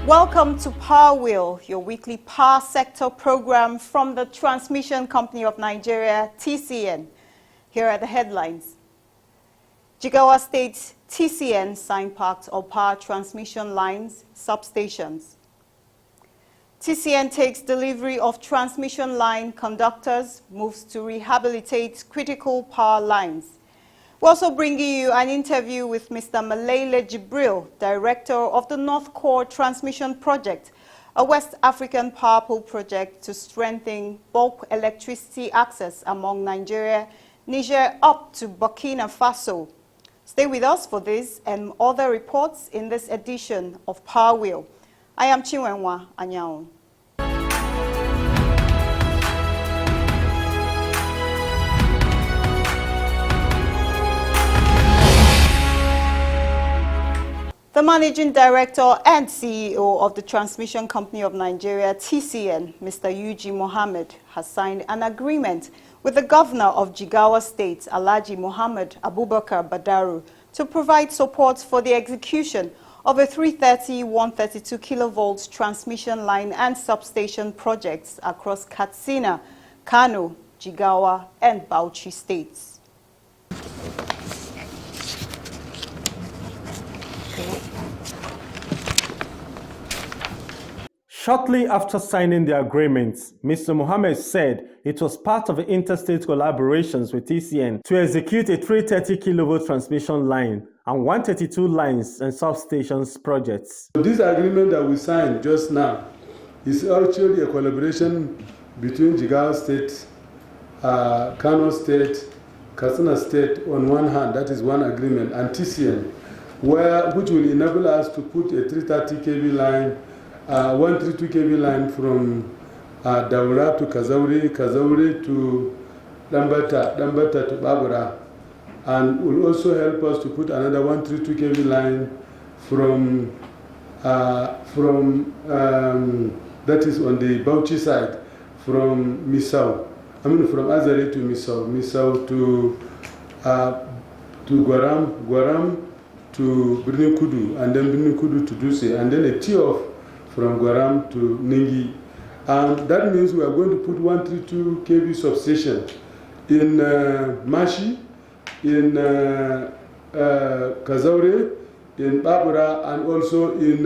Welcome to Power Wheel, your weekly power sector program from the Transmission Company of Nigeria, TCN. Here are the headlines. Jigawa State TCN sign-parked or power transmission lines, substations. TCN takes delivery of transmission line conductors, moves to rehabilitate critical power lines. We're also bringing you an interview with Mr. Malele Jibril, Director of the Northcore Transmission Project, a West African power pool project to strengthen bulk electricity access among Nigeria, Niger up to Burkina Faso. Stay with us for this and other reports in this edition of Power Wheel. I am Chinwenwa Anyao. The Managing Director and CEO of the Transmission Company of Nigeria, TCN, Mr. Yuji Mohammed, has signed an agreement with the Governor of Jigawa State, Alhaji Mohammed Abubakar Badaru, to provide support for the execution of a 330-132 kilovolts transmission line and substation projects across Katsina, Kano, Jigawa, and Bauchi states. Shortly after signing the agreement, Mr. Mohammed said it was part of the interstate collaborations with TCN to execute a 330 kilovolt transmission line and 132 lines and substations projects. This agreement that we signed just now is actually a collaboration between Jigawa State, Kano State, Katsina State on one hand, that is one agreement, and TCN, which will enable us to put a 330 kV line 132 kV line from Daura to Kazauri to Dambata to Babura, and will also help us to put another 132 kV line from that is on the Bauchi side, from Azare to Misau to Guaram to Birnin Kudu, and then Birnin Kudu to Duse, and then a tee-off from Guaram to Ningi. That means we are going to put 132 kV substation in Mashi, in Kazaure, in Babura, and also in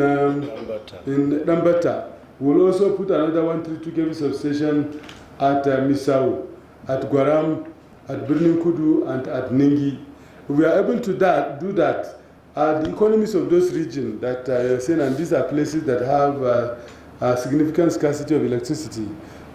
Dambata. We'll also put another 132 kV substation at Misau, at Guaram, at Birnin Kudu, and at Ningi. If we are able to do that, the economies of those regions that you're saying, and these are places that have a significant scarcity of electricity,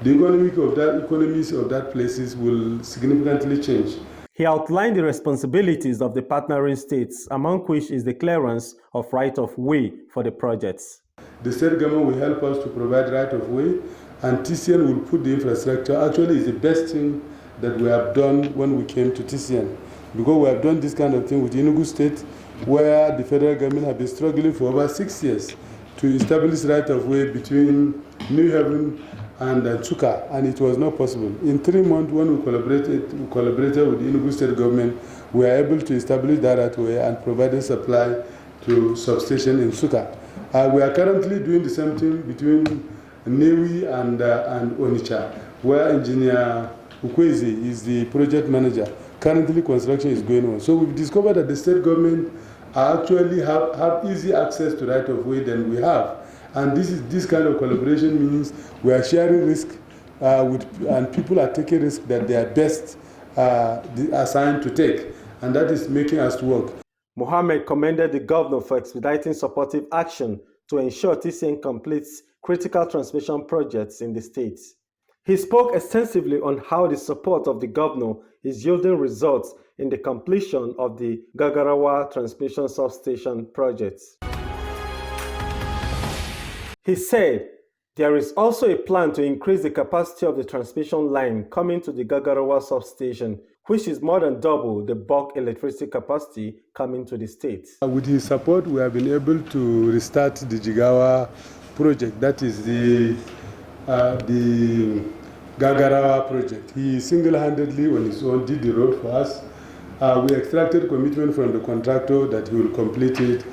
the economies of that places will significantly change. He outlined the responsibilities of the partnering states, among which is the clearance of right-of-way for the projects. The state government will help us to provide right-of-way, and TCN will put the infrastructure. Actually, it's the best thing that we have done when we came to TCN, because we have done this kind of thing with Enugu State, where the federal government has been struggling for over 6 years to establish right-of-way between New Haven and Chuka, and it was not possible. In 3 months, when we collaborated with the Enugu State government, we were able to establish that right-of-way and providing supply to substation in Chuka. We are currently doing the same thing between Newi and Onitsha, where Engineer Ukwezi is the project manager. Currently, construction is going on. So we've discovered that the state government actually have easy access to right-of-way than we have. And this kind of collaboration means we are sharing risk and people are taking risk that they are best assigned to take. And that is making us work. Mohammed commended the governor for expediting supportive action to ensure TCN completes critical transmission projects in the state. He spoke extensively on how the support of the governor is yielding results in the completion of the Gagarawa transmission substation projects. He said there is also a plan to increase the capacity of the transmission line coming to the Gagarawa substation, which is more than double the bulk electricity capacity coming to the state. With his support, we have been able to restart the Jigawa project, that is the Gagarawa project. He single-handedly on his own did the road for us, We extracted commitment from the contractor that he will complete it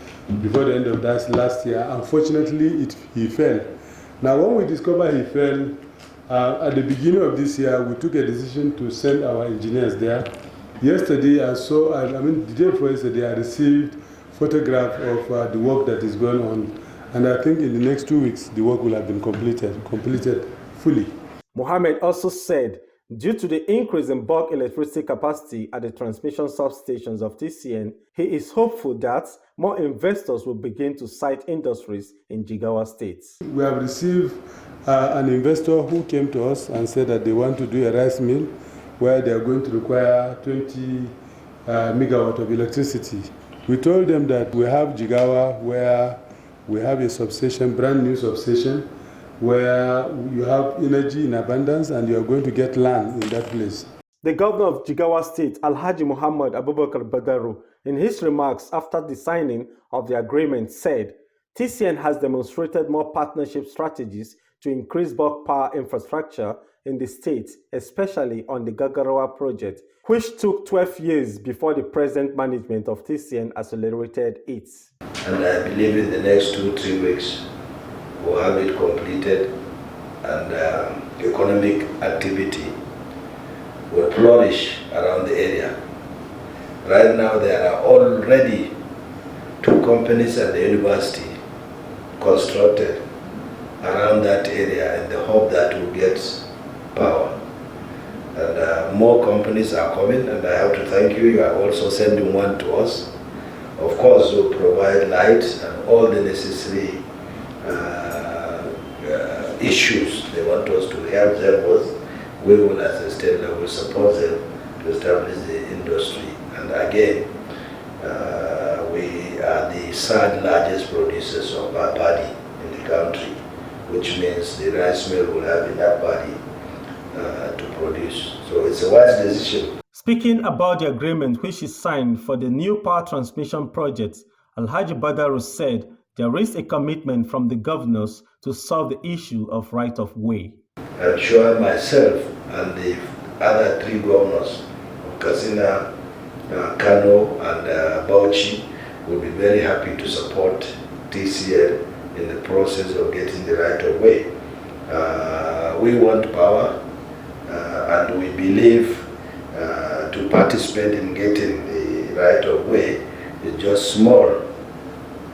before the end of that last year. Unfortunately, he fell. Now, when we discovered he fell, at the beginning of this year, we took a decision to send our engineers there. Yesterday, the day before yesterday, I received photograph of the work that is going on. And I think in the next 2 weeks, the work will have been completed fully. Mohammed also said, due to the increase in bulk electricity capacity at the transmission substations of TCN, he is hopeful that more investors will begin to site industries in Jigawa State. We have received an investor who came to us and said that they want to do a rice mill where they are going to require 20 megawatt of electricity. We told them that we have Jigawa where we have a substation, brand new substation, where you have energy in abundance and you are going to get land in that place. The governor of Jigawa State, Alhaji Muhammad Abubakar Badaru, in his remarks after the signing of the agreement said, TCN has demonstrated more partnership strategies to increase bulk power infrastructure in the state, especially on the Gagarawa project, which took 12 years before the present management of TCN accelerated it. And I believe in the next 2-3 weeks, we'll have it completed and economic activity will flourish around the area. Right now, there are already 2 companies at the university constructed around that area in the hope that we'll get power. And more companies are coming, and I have to thank you. You are also sending one to us. Of course, we'll provide light and all the necessary issues they want us to help them with. We will, at the state level, support them to establish the industry. And again, we are the 3rd largest producers of paddy in the country, which means the rice mill will have enough paddy to produce. So it's a wise decision. Speaking about the agreement which is signed for the new power transmission project, Alhaji Badaru said there is a commitment from the governors to solve the issue of right-of-way. I'm sure myself and the other 3 governors of Katsina, Kano and Bauchi will be very happy to support TCN in the process of getting the right-of-way. We want power and we believe to participate in getting the right-of-way is just small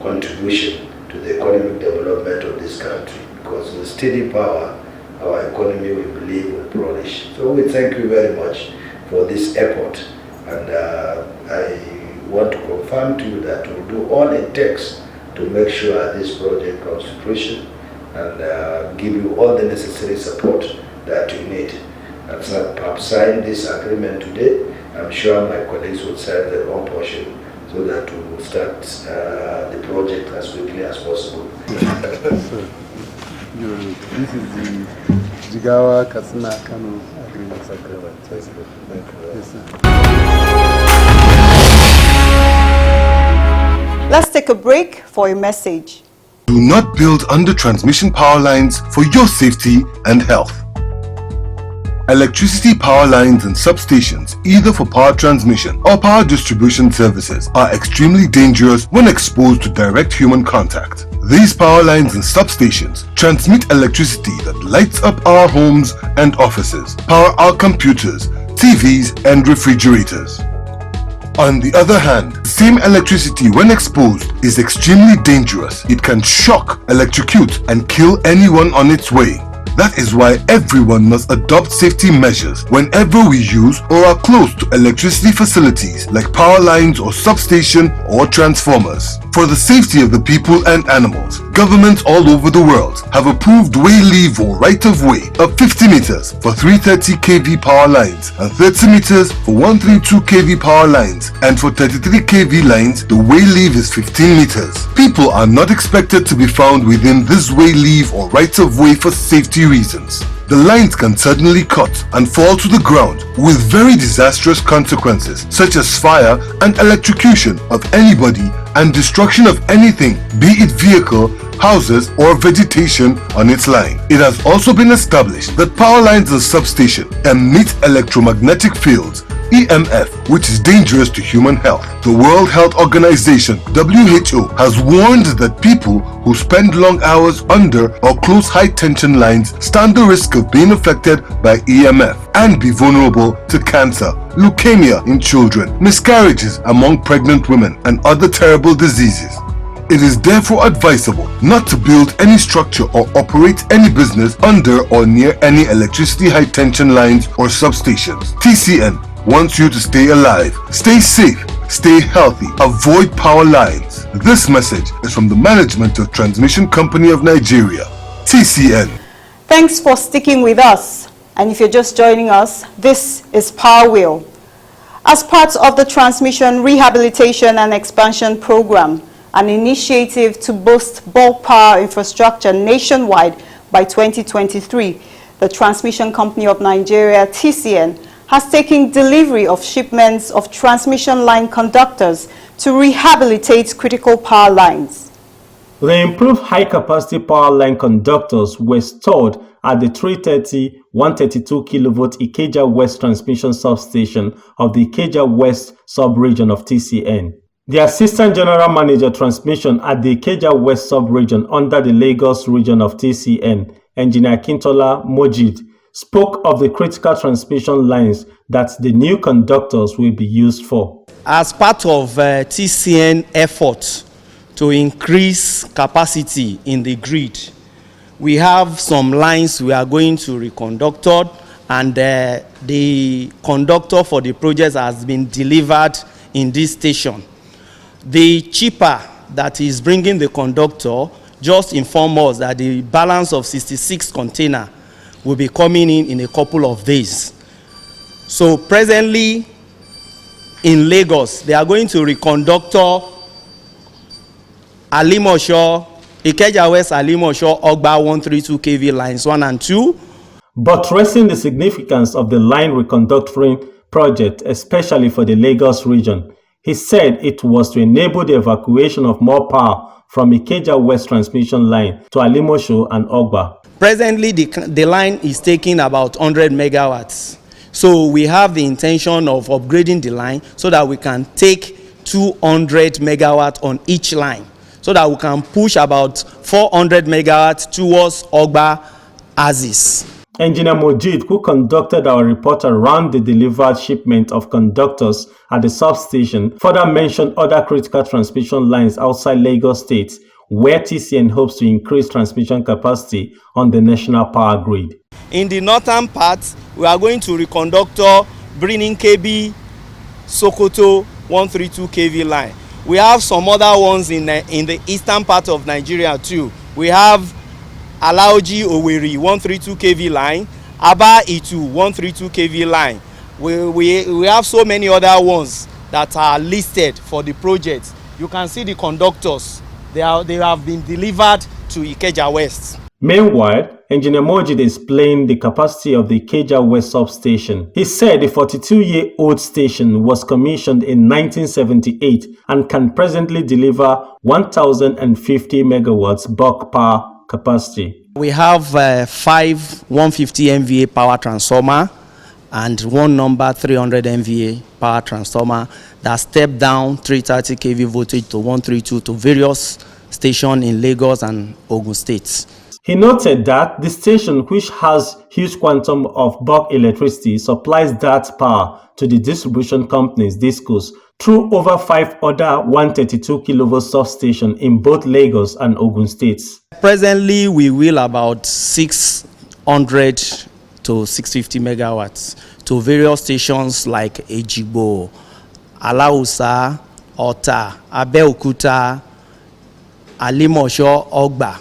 contribution to the economic development of this country, because with steady power, our economy, we believe, will flourish. So we thank you very much for this effort, and I want to confirm to you that we'll do all it takes to make sure this project comes to fruition and give you all the necessary support that you need. I've signed this agreement today. I'm sure my colleagues will sign their own portion so that we will start the project as quickly as possible. So, this is the Jigawa Katsina Kano agreement. Yes, sir. Let's take a break for a message. Do not build under transmission power lines for your safety and health. Electricity power lines and substations, either for power transmission or power distribution services, are extremely dangerous when exposed to direct human contact. These power lines and substations transmit electricity that lights up our homes and offices, power our computers, TVs, and refrigerators. On the other hand, the same electricity when exposed is extremely dangerous. It can shock, electrocute, and kill anyone on its way. That is why everyone must adopt safety measures whenever we use or are close to electricity facilities like power lines or substation or transformers. For the safety of the people and animals, governments all over the world have approved way leave or right-of-way of 50 meters for 330 kV power lines and 30 meters for 132 kV power lines, and for 33 kV lines the way leave is 15 meters. People are not expected to be found within this way leave or right-of-way for safety reasons. The lines can suddenly cut and fall to the ground with very disastrous consequences such as fire and electrocution of anybody and destruction of anything, be it vehicle, houses or vegetation on its line. It has also been established that power lines and substation emit electromagnetic fields EMF, which is dangerous to human health. The World Health Organization, WHO, has warned that people who spend long hours under or close high-tension lines stand the risk of being affected by EMF and be vulnerable to cancer, leukemia in children, miscarriages among pregnant women, and other terrible diseases. It is therefore advisable not to build any structure or operate any business under or near any electricity high-tension lines or substations. TCN wants you to stay alive, stay safe, stay healthy, avoid power lines. This message is from the management of Transmission Company of Nigeria, TCN. Thanks for sticking with us. And if you're just joining us, this is Power Wheel. As part of the Transmission Rehabilitation and Expansion Program, an initiative to boost bulk power infrastructure nationwide by 2023, the Transmission Company of Nigeria, TCN, has taken delivery of shipments of transmission line conductors to rehabilitate critical power lines. The improved high-capacity power line conductors were stored at the 330-132 kV Ikeja West transmission substation of the Ikeja West sub-region of TCN. The Assistant General Manager Transmission at the Ikeja West sub-region under the Lagos region of TCN, Engineer Kintola Mojid, spoke of the critical transmission lines that the new conductors will be used for. As part of TCN effort to increase capacity in the grid, we have some lines we are going to reconductor, and the conductor for the project has been delivered in this station. The chipper that is bringing the conductor just informed us that the balance of 66 container will be coming in a couple of days. So presently in Lagos, they are going to reconductor Alimosho, Ikeja West Alimosho, Ogba 132 kV lines 1 and 2. Buttressing the significance of the line reconductoring project, especially for the Lagos region, he said it was to enable the evacuation of more power from Ikeja West transmission line to Alimosho and Ogba. Presently, the line is taking about 100 megawatts. So we have the intention of upgrading the line so that we can take 200 megawatts on each line, so that we can push about 400 megawatts towards Ogba Axis. Engineer Mojid, who conducted our report around the delivered shipment of conductors at the substation, further mentioned other critical transmission lines outside Lagos State, where TCN hopes to increase transmission capacity on the national power grid. In the northern part, we are going to reconductor Birnin Kebbi, Sokoto 132 kV line. We have some other ones in the eastern part of Nigeria too. We have Alaoji Owerri 132 kV line, Aba Itu 132 kV line. We have so many other ones that are listed for the project. You can see the conductors. They have been delivered to Ikeja West. Meanwhile, Engineer Mojid explained the capacity of the Ikeja West substation. He said the 42-year-old station was commissioned in 1978 and can presently deliver 1,050 megawatts bulk power capacity. We have 5 150 MVA power transformer and one number 300 MVA power transformer that step down 330 kV voltage to 132 to various stations in Lagos and Ogun states. He noted that the station, which has huge quantum of bulk electricity, supplies that power to the distribution companies, DISCOs, through over 5 other 132 kV substations in both Lagos and Ogun states. Presently, we will about 600 to 650 megawatts to various stations like Ejigbo, Alausa, Ota, Abeokuta, Alimosho, Ogba.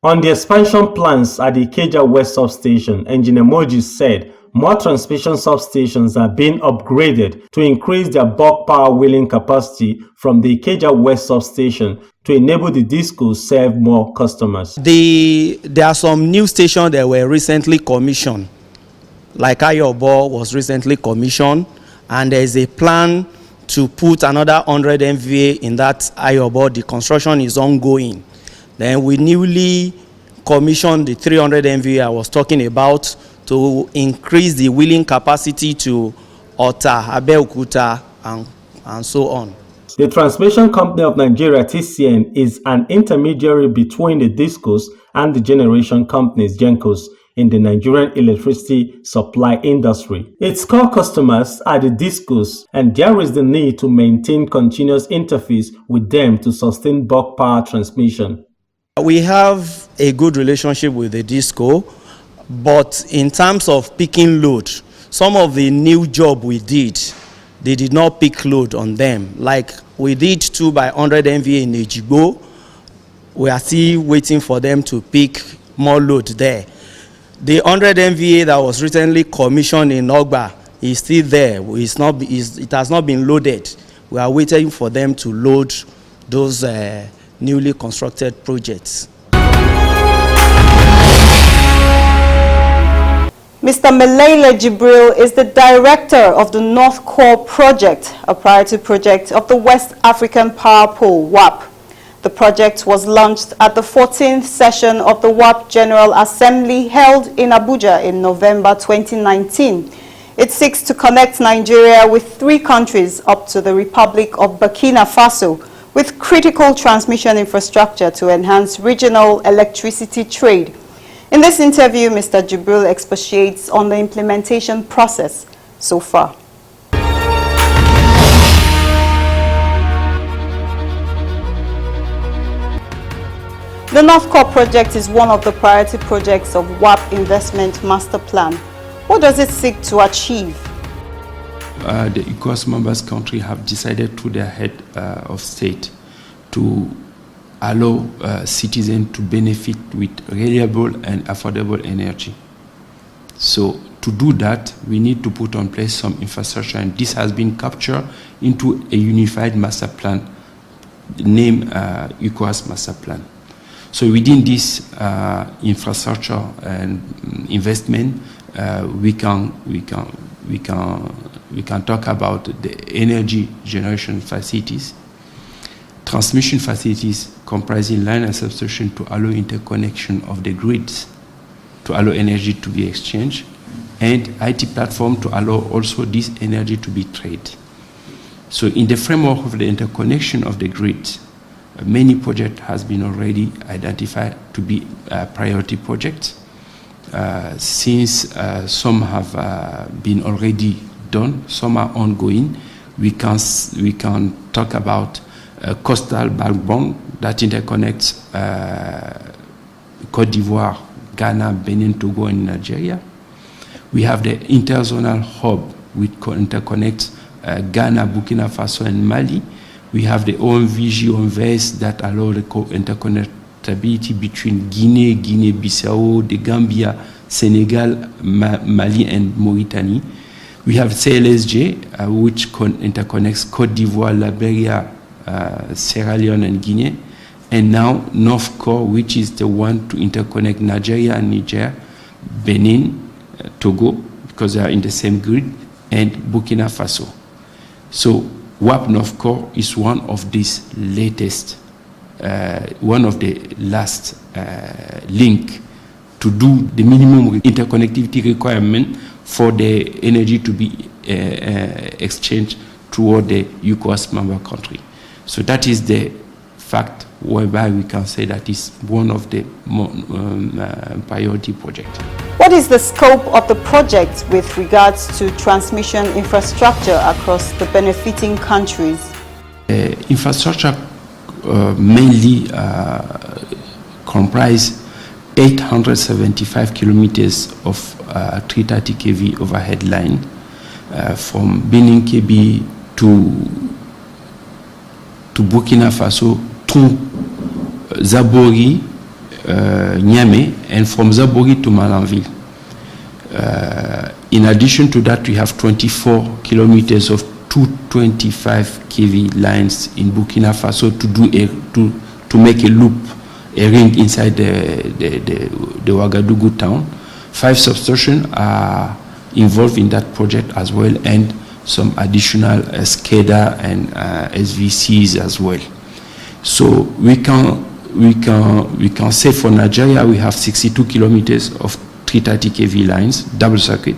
On the expansion plans at the Ikeja West substation, Engineer Moji said more transmission substations are being upgraded to increase their bulk power wheeling capacity from the Ikeja West substation to enable the DISCOs serve more customers. There are some new stations that were recently commissioned, like Ayobo was recently commissioned, and there is a plan to put another 100 MVA in that Ayobo. The construction is ongoing. Then we newly commissioned the 300 MVA I was talking about to increase the wheeling capacity to Ota, Abeokuta, and so on. The Transmission Company of Nigeria, TCN, is an intermediary between the DISCOs and the generation companies, GENCOs, in the Nigerian electricity supply industry. Its core customers are the DISCOs, and there is the need to maintain continuous interface with them to sustain bulk power transmission. We have a good relationship with the DISCO, but in terms of picking load, some of the new job we did, they did not pick load on them. Like we did 2 by 100 MVA in Ejigbo. We are still waiting for them to pick more load there. The 100 MVA that was recently commissioned in Ogba is still there. It has not been loaded. We are waiting for them to load those newly constructed projects. Mr. Melele Jibril is the director of the Northcore Project, a priority project of the West African Power Pool, WAP. The project was launched at the 14th session of the WAP General Assembly held in Abuja in November 2019. It seeks to connect Nigeria with 3 countries up to the Republic of Burkina Faso with critical transmission infrastructure to enhance regional electricity trade. In this interview, Mr. Jibril expatiates on the implementation process so far. The Northcore Project is one of the priority projects of WAP Investment Master Plan. What does it seek to achieve? The ECOWAS members countries have decided through their head of state to allow citizens to benefit with reliable and affordable energy. So to do that, we need to put in place some infrastructure, and this has been captured into a unified master plan named ECOWAS Master Plan. So within this infrastructure and investment, we can talk about the energy generation facilities, transmission facilities comprising line and substation to allow interconnection of the grids, to allow energy to be exchanged, and IT platform to allow also this energy to be traded. So in the framework of the interconnection of the grids, many projects has been already identified to be priority projects. Since some have been already done, some are ongoing, we can talk about coastal backbone that interconnects Côte d'Ivoire, Ghana, Benin, Togo, and Nigeria. We have the interzonal hub which interconnects Ghana, Burkina Faso, and Mali. We have the OMVG that allow the interconnectability between Guinea, Guinea-Bissau, the Gambia, Senegal, Mali, and Mauritania. We have CLSJ, which interconnects Côte d'Ivoire, Liberia, Sierra Leone, and Guinea. And now Northcore, which is the one to interconnect Nigeria and Niger, Benin, Togo, because they are in the same grid, and Burkina Faso. So WAP Northcore is one of these latest, one of the last link to do the minimum interconnectivity requirement for the energy to be exchanged toward the ECOWAS member country. So that is the fact whereby we can say that is one of the priority projects. What is the scope of the project with regards to transmission infrastructure across the benefiting countries? Infrastructure mainly comprise 875 kilometers of 330 kV overhead line from Benin KB to Burkina Faso to Zabori, Niamey, and from Zabori to Malanville. In addition to that, we have 24 kilometers of 225 kV lines in Burkina Faso to make a loop, a ring inside the Ouagadougou town. 5 substations are involved in that project as well, and some additional SCADA and SVCs as well. So we can say for Nigeria we have 62 kilometers of 330 kV lines, double circuit.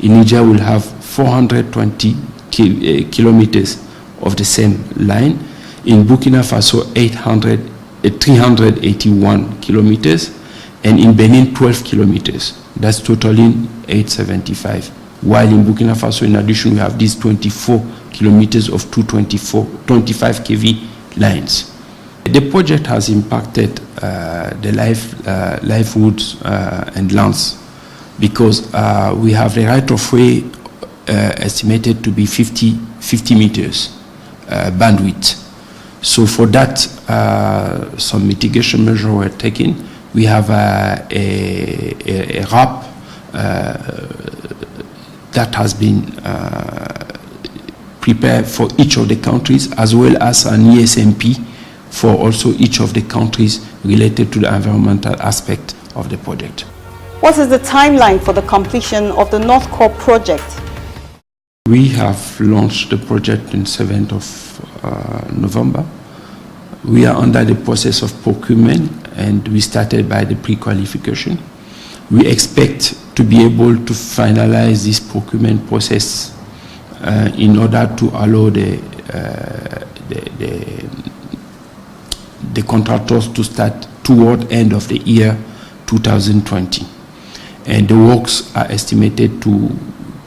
In Niger we'll have 420 kilometers of the same line. In Burkina Faso, 381 kilometers, and in Benin, 12 kilometers. That's totaling 875. While in Burkina Faso, in addition, we have these 24 kilometers of 25 kV lines. The project has impacted the livelihoods and lands because we have the right of way estimated to be 50 meters bandwidth. So for that, some mitigation measures were taken. We have a RAP that has been prepared for each of the countries, as well as an ESMP for also each of the countries related to the environmental aspect of the project. What is the timeline for the completion of the Northcore Project? We have launched the project on 7th of November. We are under the process of procurement, and we started by the pre-qualification. We expect to be able to finalize this procurement process in order to allow the contractors to start toward end of the year 2020. And the works are estimated to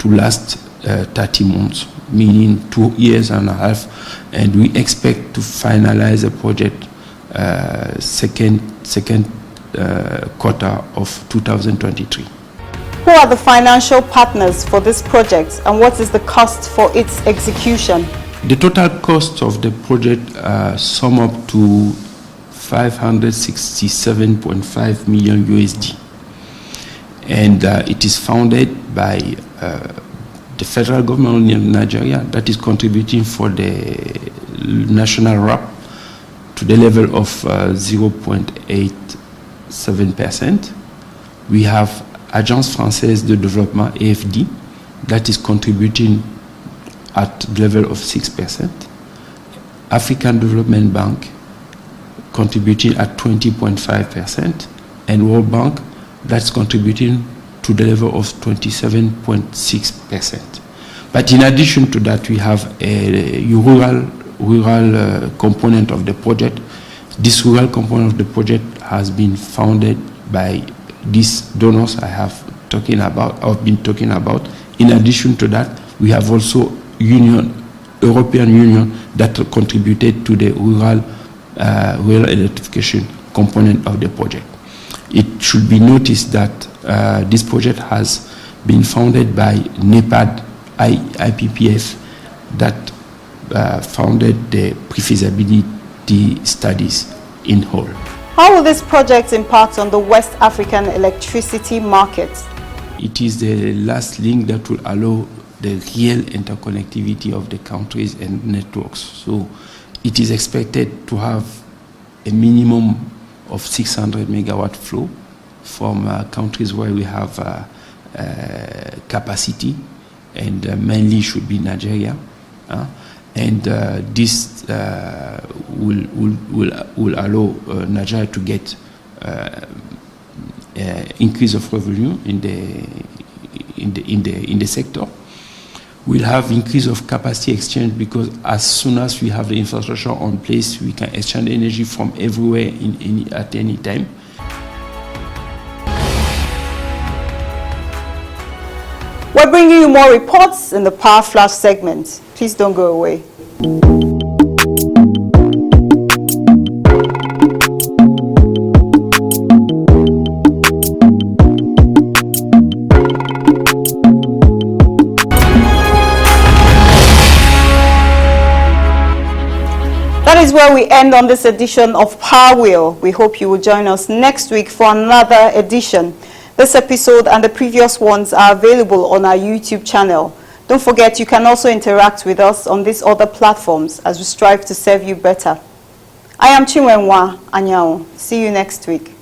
last 30 months, meaning 2 years and a half, and we expect to finalize the project second quarter of 2023. Who are the financial partners for this project, and what is the cost for its execution? The total cost of the project sum up to 567.5 million USD, and it is funded by the federal government of Nigeria, that is contributing for the national RAP to the level of 0.87%. We have Agence Française de Développement, AFD, that is contributing at the level of 6%. African Development Bank contributing at 20.5%, and World Bank that's contributing to the level of 27.6%. But in addition to that, we have a rural component of the project. This rural component of the project has been funded by these donors I've been talking about. In addition to that, we have also European Union that contributed to the rural electrification component of the project. It should be noticed that this project has been founded by NEPAD IPPF that founded the pre-feasibility studies in whole. How will this project impact on the West African electricity market? It is the last link that will allow the real interconnectivity of the countries and networks. So it is expected to have a minimum of 600 megawatt flow from countries where we have capacity, and mainly should be Nigeria. And this will allow Nigeria to get increase of revenue in the sector. We'll have increase of capacity exchange, because as soon as we have the infrastructure on place, we can exchange energy from everywhere at any time. We're bringing you more reports in the Power Flash segment. Please don't go away. That is where we end on this edition of Power Wheel. We hope you will join us next week for another edition. This episode and the previous ones are available on our YouTube channel. Don't forget, you can also interact with us on these other platforms as we strive to serve you better. I am Chinwenwa Anyao. See you next week.